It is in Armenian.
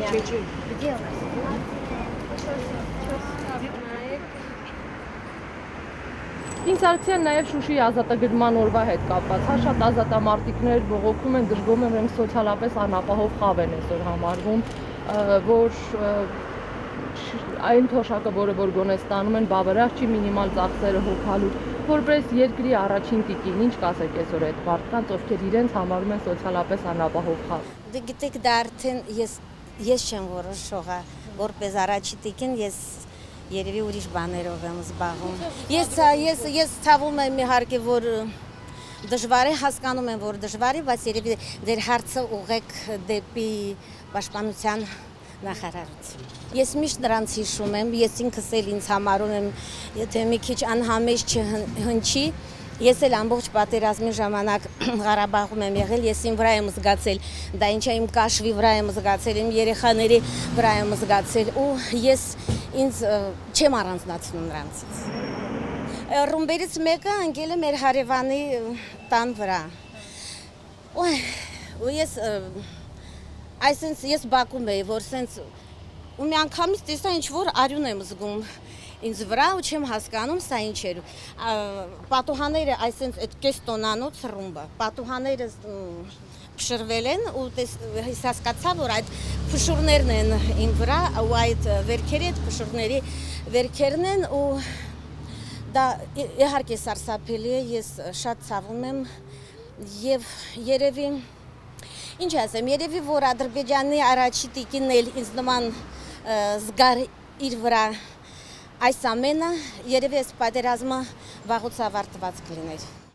Չէ։ Где у вас? Ինձ արցի են նաև Շուշիի ազատագրման օրվա հետ կապված, հա շատ ազատամարտիկներ բողոքում են, դժգոհում են, որ սոցիալապես անապահով խավ են այսօր համարվում, որ այն թոշակը, որ գոնե ստանում են, բավարար չի մինիմալ ծախսերը հոգալու, որպես երկրի առաջին տիկին, ինչ կասեք այսօր այդ մարդկանց, ովքեր իրենց համարում են սոցիալապես անապահով խավ։ Դե գիտեք, դա արդեն ես չեմ որոշողա, որպես առաջին տիկին ես երևի ուրիշ բաներով եմ զբաղվում։ Ես ցավում եմ իհարկե, որ դժվար է, հասկանում եմ, որ դժվար է, բայց երևի դեր հարցը ուղեք դեպի պաշտպանության նախարարություն։ Ես միշտ նրանց հիշում եմ, ես ինքս էլ ինձ համարում եմ, եթե մի քիչ անհամեջ չհնչի, ես էլ ամբողջ պատերազմի ժամանակ Ղարաբաղում եմ եղել, ես իմ վրա եմ զգացել, դա ինչա իմ կաշվի վրա եմ զգացել, իմ երեխաների վրա եմ զգացել ու ես ինձ չեմ առանձնացնում նրանցից։ Ռումբերից մեկը ընկել է մեր հարևանի տան վրա։ Ու ես Բաքում էի, որ սենց ու մի անգամից տեսա ինչ որ արյուն եմ զգում ինձ վրա ու չեմ հասկանում սա ինչ էր։ Պատուհանները այսինքն այդ կես տոնանոց ռումբը, պատուհանները փշրվել են ու ես հասկացա, որ այդ փշուրներն են իմ վրա ու այդ վերքերի այդ փշուրների վերքերն են ու դա իհարկե սարսափելի է, ես շատ ցավում եմ եւ երևի ինչ ասեմ, երևի որ Ադրբեջանի առաջի տիկինն էլ ինձ նման զգար իր վրա այս ամենը, երևի այս պատերազմը վաղուց ավարտված կլիներ։